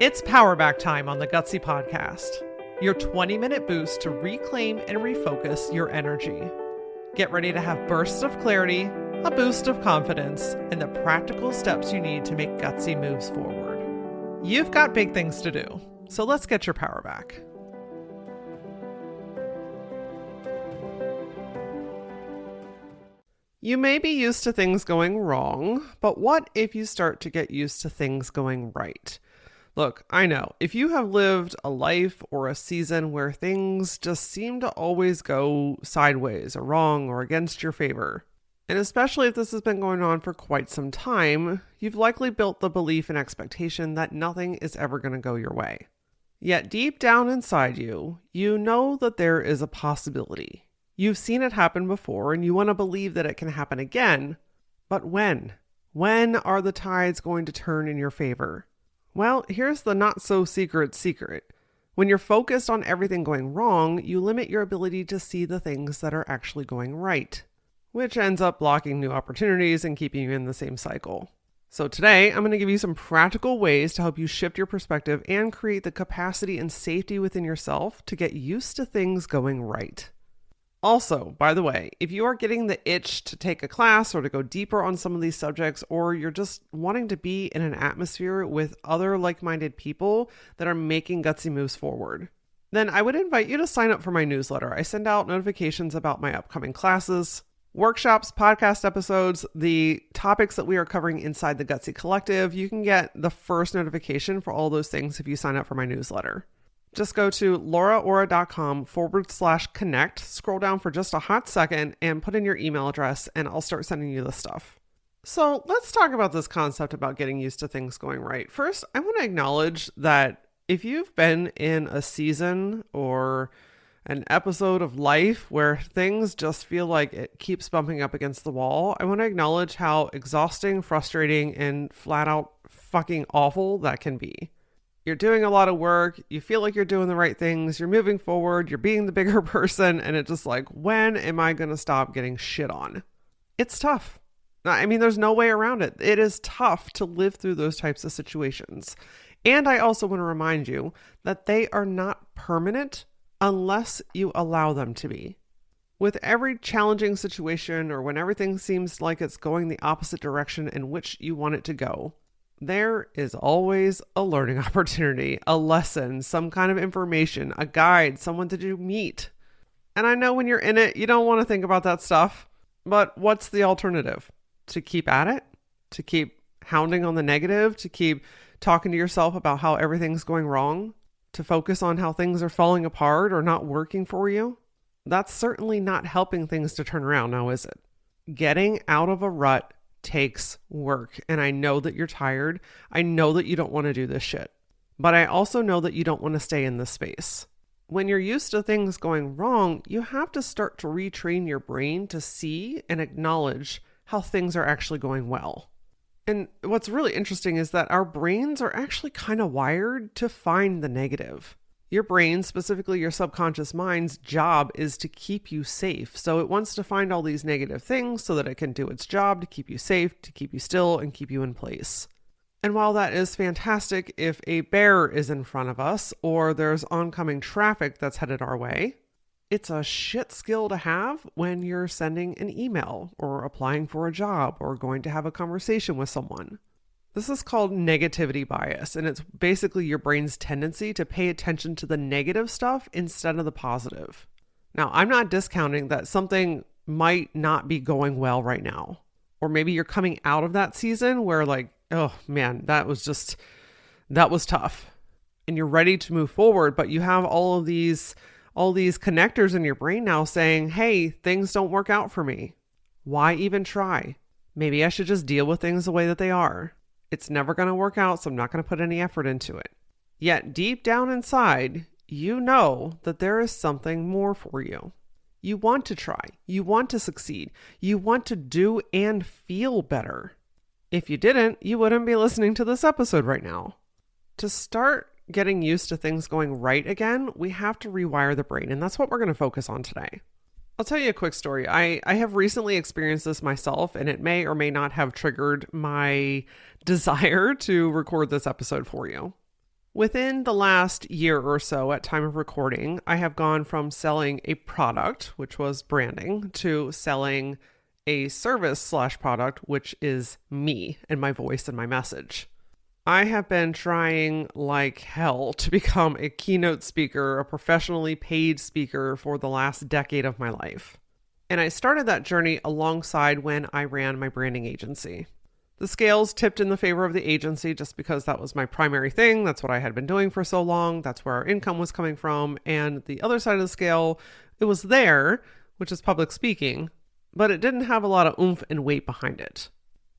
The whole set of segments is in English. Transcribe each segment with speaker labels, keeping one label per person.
Speaker 1: It's Powerback time on the Gutsy Podcast, your 20-minute boost to reclaim and refocus your energy. Get ready to have bursts of clarity, a boost of confidence, and the practical steps you need to make gutsy moves forward. You've got big things to do, so let's get your power back. You may be used to things going wrong, but what if you start to get used to things going right? Look, I know, if you have lived a life or a season where things just seem to always go sideways or wrong or against your favor, and especially if this has been going on for quite some time, you've likely built the belief and expectation that nothing is ever going to go your way. Yet deep down inside you, you know that there is a possibility. You've seen it happen before and you want to believe that it can happen again, but when? When are the tides going to turn in your favor? Well, here's the not-so-secret secret. When you're focused on everything going wrong, you limit your ability to see the things that are actually going right, which ends up blocking new opportunities and keeping you in the same cycle. So today, I'm going to give you some practical ways to help you shift your perspective and create the capacity and safety within yourself to get used to things going right. Also, by the way, if you are getting the itch to take a class or to go deeper on some of these subjects, or you're just wanting to be in an atmosphere with other like-minded people that are making gutsy moves forward, then I would invite you to sign up for my newsletter. I send out notifications about my upcoming classes, workshops, podcast episodes, the topics that we are covering inside the Gutsy Collective. You can get the first notification for all those things if you sign up for my newsletter. Just go to lauraora.com/connect, scroll down for just a hot second and put in your email address and I'll start sending you the stuff. So let's talk about this concept about getting used to things going right. First, I want to acknowledge that if you've been in a season or an episode of life where things just feel like it keeps bumping up against the wall, I want to acknowledge how exhausting, frustrating, and flat out fucking awful that can be. You're doing a lot of work, you feel like you're doing the right things, you're moving forward, you're being the bigger person, and it's just like, when am I going to stop getting shit on? It's tough. I mean, there's no way around it. It is tough to live through those types of situations. And I also want to remind you that they are not permanent unless you allow them to be. With every challenging situation or when everything seems like it's going the opposite direction in which you want it to go, there is always a learning opportunity, a lesson, some kind of information, a guide, someone to meet. And I know when you're in it, you don't want to think about that stuff, but what's the alternative? To keep at it? To keep hounding on the negative? To keep talking to yourself about how everything's going wrong? To focus on how things are falling apart or not working for you? That's certainly not helping things to turn around now, is it? Getting out of a rut takes work. And I know that you're tired. I know that you don't want to do this shit. But I also know that you don't want to stay in this space. When you're used to things going wrong, you have to start to retrain your brain to see and acknowledge how things are actually going well. And what's really interesting is that our brains are actually kind of wired to find the negative. Your brain, specifically your subconscious mind's job is to keep you safe. So it wants to find all these negative things so that it can do its job to keep you safe, to keep you still, and keep you in place. And while that is fantastic if a bear is in front of us or there's oncoming traffic that's headed our way, it's a shit skill to have when you're sending an email or applying for a job or going to have a conversation with someone. This is called negativity bias, and it's basically your brain's tendency to pay attention to the negative stuff instead of the positive. Now, I'm not discounting that something might not be going well right now, or maybe you're coming out of that season where like, oh man, that was tough, and you're ready to move forward, but you have all these connectors in your brain now saying, hey, things don't work out for me. Why even try? Maybe I should just deal with things the way that they are. It's never going to work out, so I'm not going to put any effort into it. Yet deep down inside, you know that there is something more for you. You want to try. You want to succeed. You want to do and feel better. If you didn't, you wouldn't be listening to this episode right now. To start getting used to things going right again, we have to rewire the brain, and that's what we're going to focus on today. I'll tell you a quick story. I have recently experienced this myself, and it may or may not have triggered my desire to record this episode for you. Within the last year or so at time of recording, I have gone from selling a product, which was branding, to selling a service/product, which is me and my voice and my message. I have been trying like hell to become a keynote speaker, a professionally paid speaker for the last decade of my life. And I started that journey alongside when I ran my branding agency. The scales tipped in the favor of the agency just because that was my primary thing. That's what I had been doing for so long. That's where our income was coming from. And the other side of the scale, it was there, which is public speaking, but it didn't have a lot of oomph and weight behind it,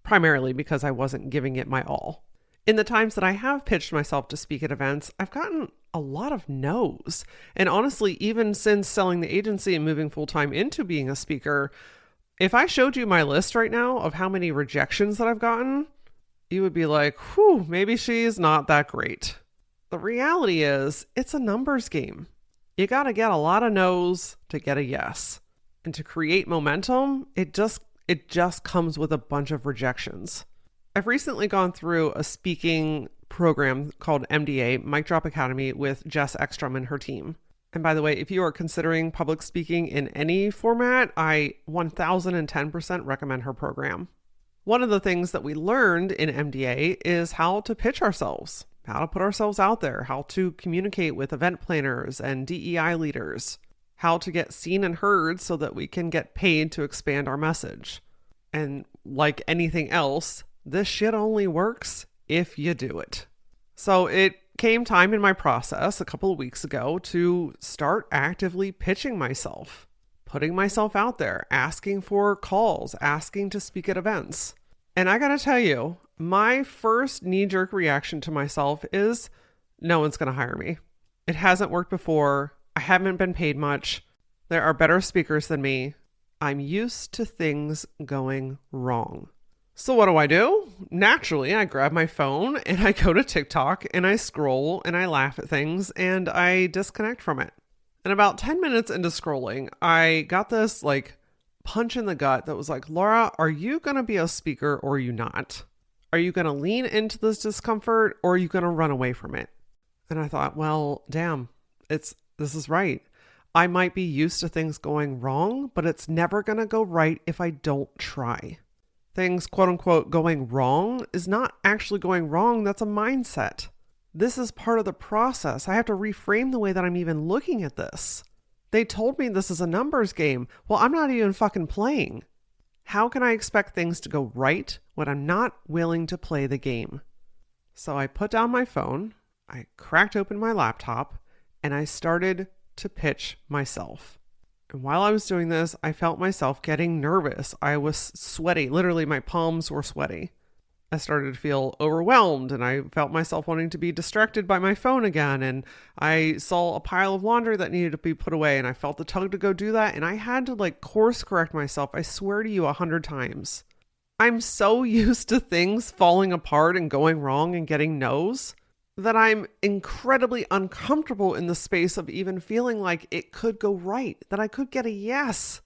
Speaker 1: primarily because I wasn't giving it my all. In the times that I have pitched myself to speak at events, I've gotten a lot of no's. And honestly, even since selling the agency and moving full-time into being a speaker, if I showed you my list right now of how many rejections that I've gotten, you would be like, whew, maybe she's not that great. The reality is, it's a numbers game. You got to get a lot of no's to get a yes. And to create momentum, it just comes with a bunch of rejections. I've recently gone through a speaking program called MDA, Mic Drop Academy, with Jess Ekstrom and her team. And by the way, if you are considering public speaking in any format, I 1010% recommend her program. One of the things that we learned in MDA is how to pitch ourselves, how to put ourselves out there, how to communicate with event planners and DEI leaders, how to get seen and heard so that we can get paid to expand our message. And like anything else, this shit only works if you do it. So it came time in my process a couple of weeks ago to start actively pitching myself, putting myself out there, asking for calls, asking to speak at events. And I gotta tell you, my first knee-jerk reaction to myself is no one's gonna hire me. It hasn't worked before. I haven't been paid much. There are better speakers than me. I'm used to things going wrong. So what do? Naturally, I grab my phone and I go to TikTok and I scroll and I laugh at things and I disconnect from it. And about 10 minutes into scrolling, I got this like punch in the gut that was like, Laura, are you going to be a speaker or are you not? Are you going to lean into this discomfort or are you going to run away from it? And I thought, well, damn, this is right. I might be used to things going wrong, but it's never going to go right if I don't try. Things, quote unquote, going wrong is not actually going wrong. That's a mindset. This is part of the process. I have to reframe the way that I'm even looking at this. They told me this is a numbers game. Well, I'm not even fucking playing. How can I expect things to go right when I'm not willing to play the game? So I put down my phone, I cracked open my laptop, and I started to pitch myself. And while I was doing this, I felt myself getting nervous. I was sweaty. Literally, my palms were sweaty. I started to feel overwhelmed and I felt myself wanting to be distracted by my phone again. And I saw a pile of laundry that needed to be put away and I felt the tug to go do that. And I had to course correct myself. I swear to you 100 times. I'm so used to things falling apart and going wrong and getting no's that I'm incredibly uncomfortable in the space of even feeling like it could go right, that I could get a yes.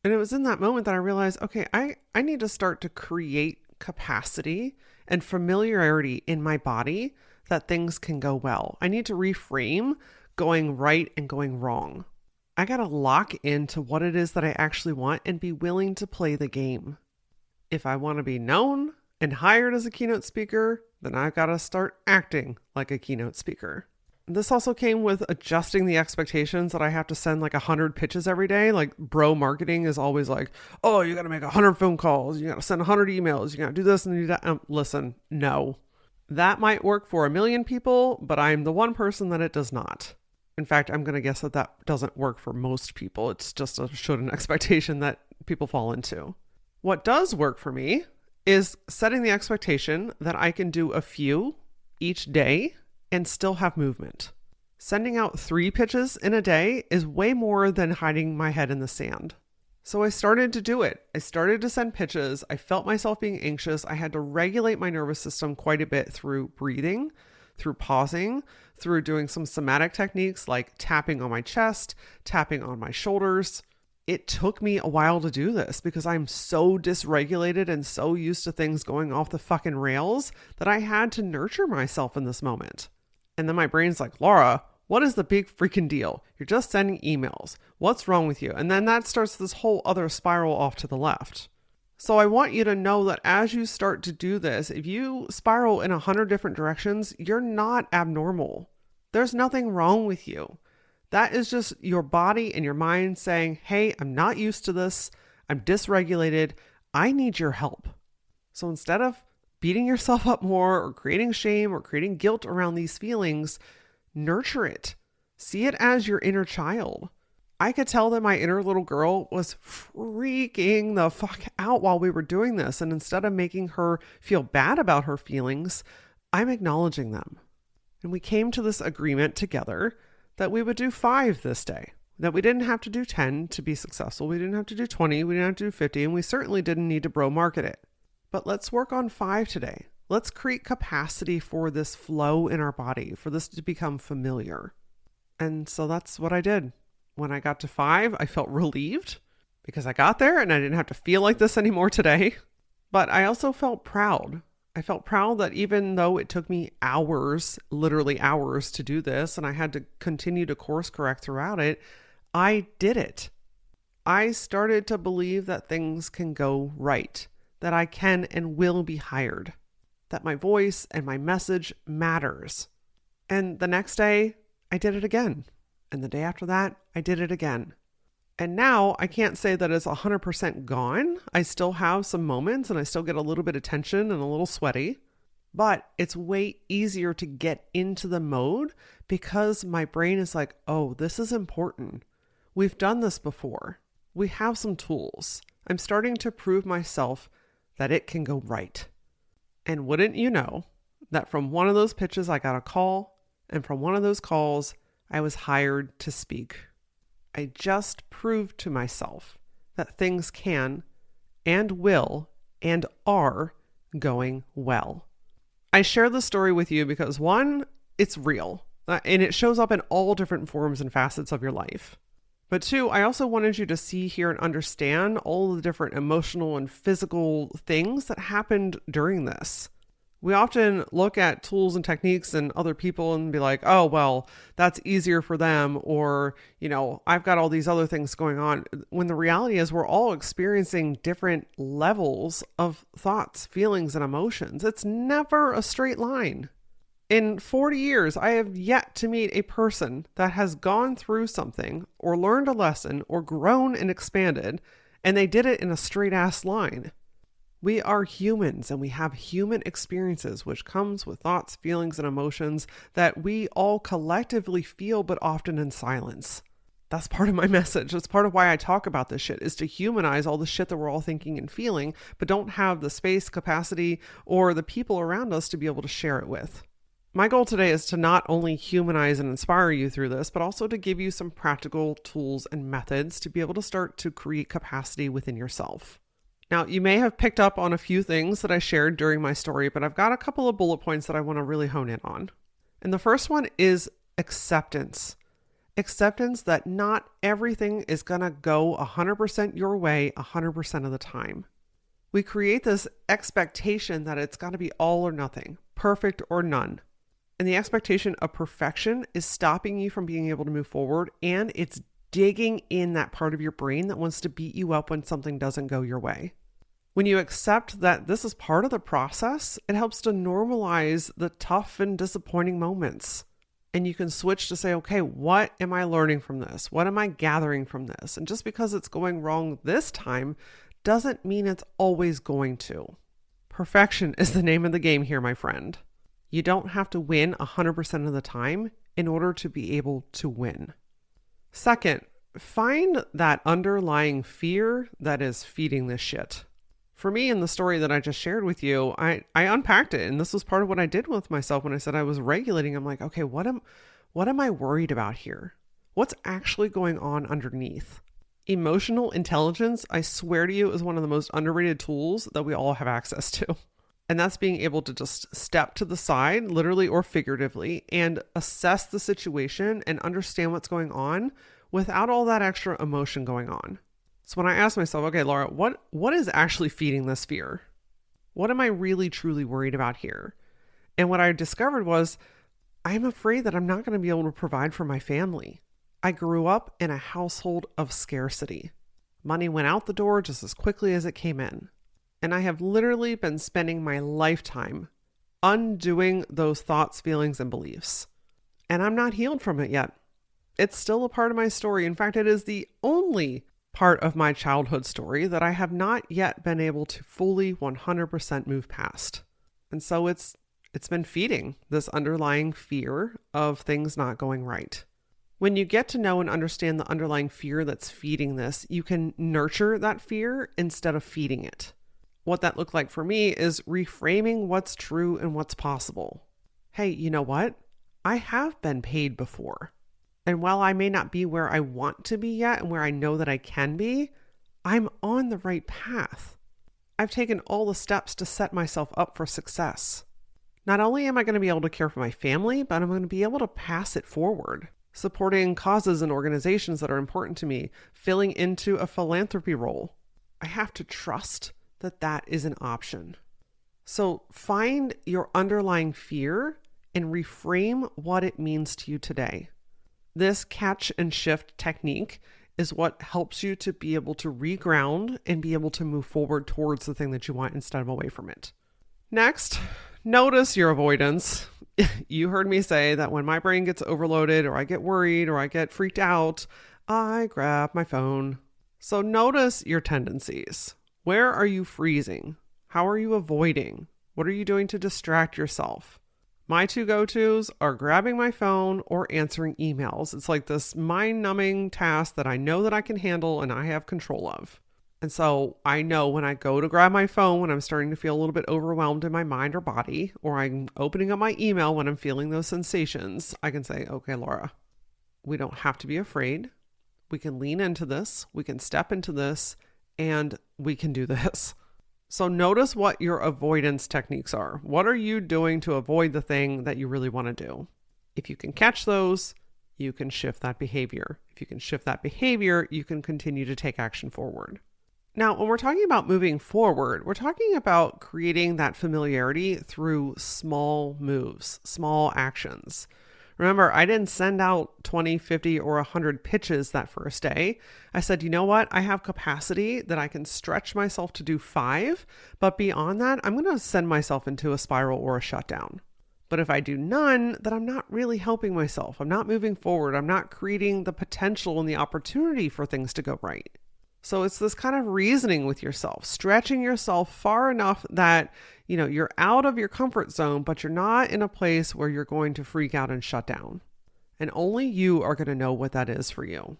Speaker 1: And it was in that moment that I realized, okay, I need to start to create capacity and familiarity in my body that things can go well. I need to reframe going right and going wrong. I got to lock into what it is that I actually want and be willing to play the game. If I want to be known and hired as a keynote speaker, then I've got to start acting like a keynote speaker. This also came with adjusting the expectations that I have to send 100 pitches every day. Bro marketing is always like, oh, you got to make 100 phone calls. You got to send 100 emails. You got to do this and do that. Listen, no. That might work for 1 million people, but I'm the one person that it does not. In fact, I'm going to guess that doesn't work for most people. It's just a an expectation that people fall into. What does work for me is setting the expectation that I can do a few each day and still have movement. Sending out 3 pitches in a day is way more than hiding my head in the sand. So I started to do it. I started to send pitches. I felt myself being anxious. I had to regulate my nervous system quite a bit through breathing, through pausing, through doing some somatic techniques like tapping on my chest, tapping on my shoulders. It took me a while to do this because I'm so dysregulated and so used to things going off the fucking rails that I had to nurture myself in this moment. And then my brain's like, Laura, what is the big freaking deal? You're just sending emails. What's wrong with you? And then that starts this whole other spiral off to the left. So I want you to know that as you start to do this, if you spiral in 100 different directions, you're not abnormal. There's nothing wrong with you. That is just your body and your mind saying, hey, I'm not used to this. I'm dysregulated. I need your help. So instead of beating yourself up more or creating shame or creating guilt around these feelings, nurture it. See it as your inner child. I could tell that my inner little girl was freaking the fuck out while we were doing this. And instead of making her feel bad about her feelings, I'm acknowledging them. And we came to this agreement together that we would do 5 this day, that we didn't have to do 10 to be successful. We didn't have to do 20. We didn't have to do 50. And we certainly didn't need to bro market it. But let's work on 5 today. Let's create capacity for this flow in our body, for this to become familiar. And so that's what I did. When I got to 5, I felt relieved because I got there and I didn't have to feel like this anymore today. But I also felt proud. I felt proud that even though it took me hours, literally hours to do this, and I had to continue to course correct throughout it, I did it. I started to believe that things can go right, that I can and will be hired, that my voice and my message matters. And the next day, I did it again. And the day after that, I did it again. And now I can't say that it's 100% gone. I still have some moments and I still get a little bit of tension and a little sweaty, but it's way easier to get into the mode because my brain is like, oh, this is important. We've done this before. We have some tools. I'm starting to prove myself that it can go right. And wouldn't you know that from one of those pitches, I got a call, and from one of those calls, I was hired to speak. I just proved to myself that things can and will and are going well. I share this story with you because 1, it's real, and it shows up in all different forms and facets of your life. But 2, I also wanted you to see, hear, and understand all the different emotional and physical things that happened during this. We often look at tools and techniques and other people and be like, oh, well, that's easier for them. Or, I've got all these other things going on. When the reality is we're all experiencing different levels of thoughts, feelings, and emotions. It's never a straight line. In 40 years, I have yet to meet a person that has gone through something or learned a lesson or grown and expanded, and they did it in a straight ass line. We are humans and we have human experiences, which comes with thoughts, feelings, and emotions that we all collectively feel, but often in silence. That's part of my message. That's part of why I talk about this shit, is to humanize all the shit that we're all thinking and feeling, but don't have the space, capacity, or the people around us to be able to share it with. My goal today is to not only humanize and inspire you through this, but also to give you some practical tools and methods to be able to start to create capacity within yourself. Now, you may have picked up on a few things that I shared during my story, but I've got a couple of bullet points that I want to really hone in on. And the first one is acceptance. Acceptance that not everything is going to go 100% your way 100% of the time. We create this expectation that it's got to be all or nothing, perfect or none. And the expectation of perfection is stopping you from being able to move forward, and it's digging in that part of your brain that wants to beat you up when something doesn't go your way. When you accept that this is part of the process, it helps to normalize the tough and disappointing moments. And you can switch to say, okay, what am I learning from this? What am I gathering from this? And just because it's going wrong this time doesn't mean it's always going to. Perfection is the name of the game here, my friend. You don't have to win 100% of the time in order to be able to win. Second, find that underlying fear that is feeding this shit. For me, in the story that I just shared with you, I unpacked it. And this was part of what I did with myself when I said I was regulating. I'm like, okay, what am I worried about here? What's actually going on underneath? Emotional intelligence, I swear to you, is one of the most underrated tools that we all have access to. And that's being able to just step to the side, literally or figuratively, and assess the situation and understand what's going on without all that extra emotion going on. So when I asked myself, okay, Laura, what is actually feeding this fear? What am I really truly worried about here? And what I discovered was I'm afraid that I'm not going to be able to provide for my family. I grew up in a household of scarcity. Money went out the door just as quickly as it came in. And I have literally been spending my lifetime undoing those thoughts, feelings, and beliefs. And I'm not healed from it yet. It's still a part of my story. In fact, it is the only part of my childhood story that I have not yet been able to fully 100% move past. And so it's been feeding this underlying fear of things not going right. When you get to know and understand the underlying fear that's feeding this, you can nurture that fear instead of feeding it. What that looked like for me is reframing what's true and what's possible. Hey, you know what? I have been paid before. And while I may not be where I want to be yet and where I know that I can be, I'm on the right path. I've taken all the steps to set myself up for success. Not only am I going to be able to care for my family, but I'm going to be able to pass it forward, supporting causes and organizations that are important to me, filling into a philanthropy role. I have to trust that that is an option. So find your underlying fear and reframe what it means to you today. This catch and shift technique is what helps you to be able to reground and be able to move forward towards the thing that you want instead of away from it. Next, notice your avoidance. You heard me say that when my brain gets overloaded or I get worried or I get freaked out, I grab my phone. So notice your tendencies. Where are you freezing? How are you avoiding? What are you doing to distract yourself? My two go-tos are grabbing my phone or answering emails. It's like this mind-numbing task that I know that I can handle and I have control of. And so I know when I go to grab my phone, when I'm starting to feel a little bit overwhelmed in my mind or body, or I'm opening up my email when I'm feeling those sensations, I can say, okay, Laura, we don't have to be afraid. We can lean into this. We can step into this and we can do this. So notice what your avoidance techniques are. What are you doing to avoid the thing that you really want to do? If you can catch those, you can shift that behavior. If you can shift that behavior, you can continue to take action forward. Now, when we're talking about moving forward, we're talking about creating that familiarity through small moves, small actions. Remember, I didn't send out 20, 50, or 100 pitches that first day. I said, you know what? I have capacity that I can stretch myself to do 5, but beyond that, I'm going to send myself into a spiral or a shutdown. But if I do none, then I'm not really helping myself. I'm not moving forward. I'm not creating the potential and the opportunity for things to go right. So it's this kind of reasoning with yourself, stretching yourself far enough that, you're out of your comfort zone, but you're not in a place where you're going to freak out and shut down. And only you are going to know what that is for you.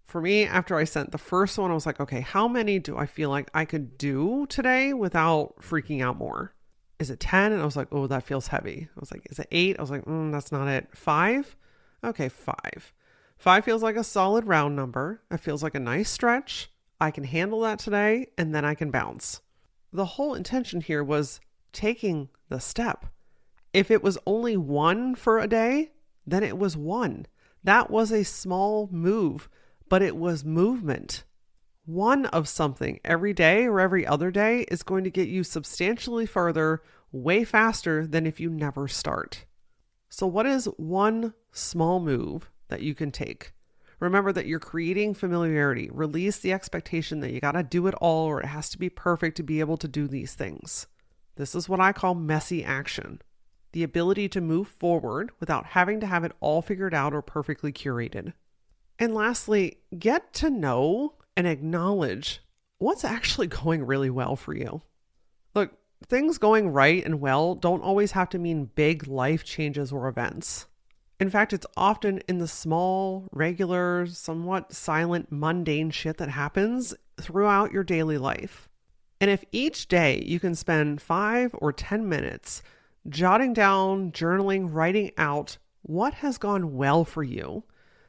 Speaker 1: For me, after I sent the first one, I was like, okay, how many do I feel like I could do today without freaking out more? Is it 10? And I was like, oh, that feels heavy. I was like, is it 8? I was like, that's not it. 5? Okay, 5. 5 feels like a solid round number. It feels like a nice stretch. I can handle that today, and then I can bounce. The whole intention here was taking the step. If it was only 1 for a day, then it was 1. That was a small move, but it was movement. 1 of something every day or every other day is going to get you substantially further, way faster than if you never start. So what is 1 small move that you can take? Remember that you're creating familiarity. Release the expectation that you got to do it all or it has to be perfect to be able to do these things. This is what I call messy action. The ability to move forward without having to have it all figured out or perfectly curated. And lastly, get to know and acknowledge what's actually going really well for you. Look, things going right and well don't always have to mean big life changes or events. In fact, it's often in the small, regular, somewhat silent, mundane shit that happens throughout your daily life. And if each day you can spend 5 or 10 minutes jotting down, journaling, writing out what has gone well for you,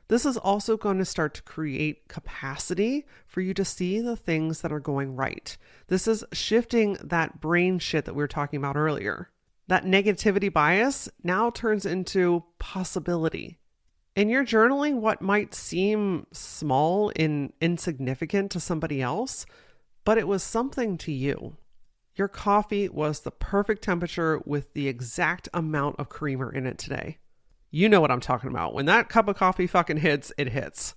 Speaker 1: this is also going to start to create capacity for you to see the things that are going right. This is shifting that brain shit that we were talking about earlier. That negativity bias now turns into possibility. In your journaling, what might seem small and insignificant to somebody else, but it was something to you. Your coffee was the perfect temperature with the exact amount of creamer in it today. You know what I'm talking about. When that cup of coffee fucking hits, it hits.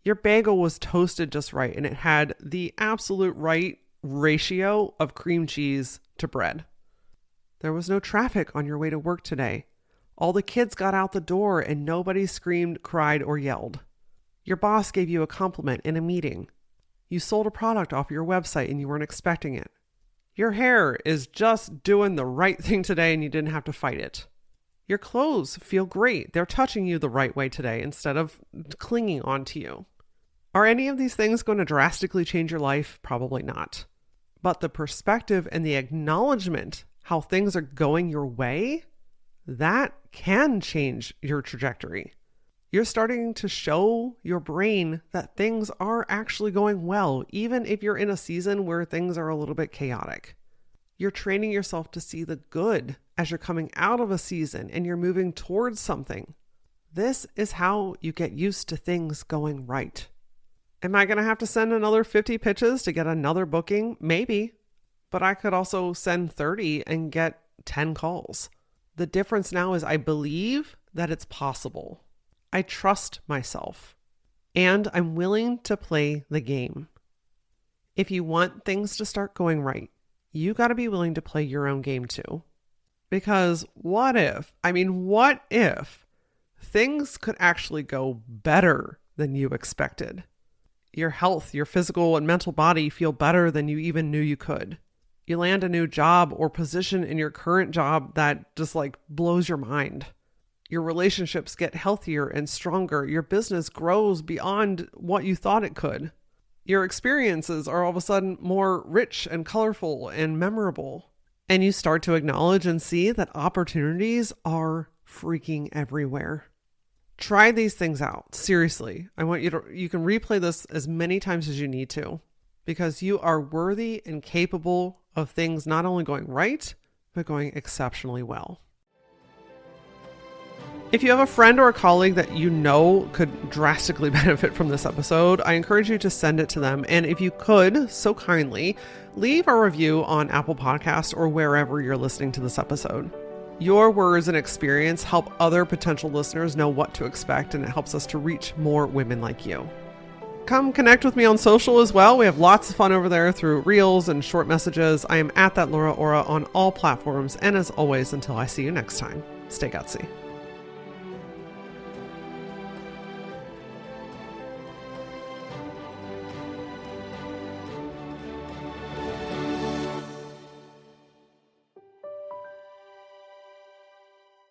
Speaker 1: Your bagel was toasted just right, and it had the absolute right ratio of cream cheese to bread. There was no traffic on your way to work today. All the kids got out the door and nobody screamed, cried, or yelled. Your boss gave you a compliment in a meeting. You sold a product off your website and you weren't expecting it. Your hair is just doing the right thing today and you didn't have to fight it. Your clothes feel great. They're touching you the right way today instead of clinging onto you. Are any of these things going to drastically change your life? Probably not. But the perspective and the acknowledgement how things are going your way, that can change your trajectory. You're starting to show your brain that things are actually going well, even if you're in a season where things are a little bit chaotic. You're training yourself to see the good as you're coming out of a season and you're moving towards something. This is how you get used to things going right. Am I going to have to send another 50 pitches to get another booking? Maybe. But I could also send 30 and get 10 calls. The difference now is I believe that it's possible. I trust myself. And I'm willing to play the game. If you want things to start going right, you got to be willing to play your own game too. Because what if things could actually go better than you expected? Your health, your physical and mental body feel better than you even knew you could. You land a new job or position in your current job that just blows your mind. Your relationships get healthier and stronger. Your business grows beyond what you thought it could. Your experiences are all of a sudden more rich and colorful and memorable. And you start to acknowledge and see that opportunities are freaking everywhere. Try these things out. Seriously. You can replay this as many times as you need to, because you are worthy and capable of things not only going right, but going exceptionally well. If you have a friend or a colleague that you know could drastically benefit from this episode, I encourage you to send it to them. And if you could, so kindly, leave a review on Apple Podcasts or wherever you're listening to this episode. Your words and experience help other potential listeners know what to expect, and it helps us to reach more women like you. Come connect with me on social as well. We have lots of fun over there through reels and short messages. I am at that Laura Aura on all platforms. And as always, until I see you next time, stay gutsy.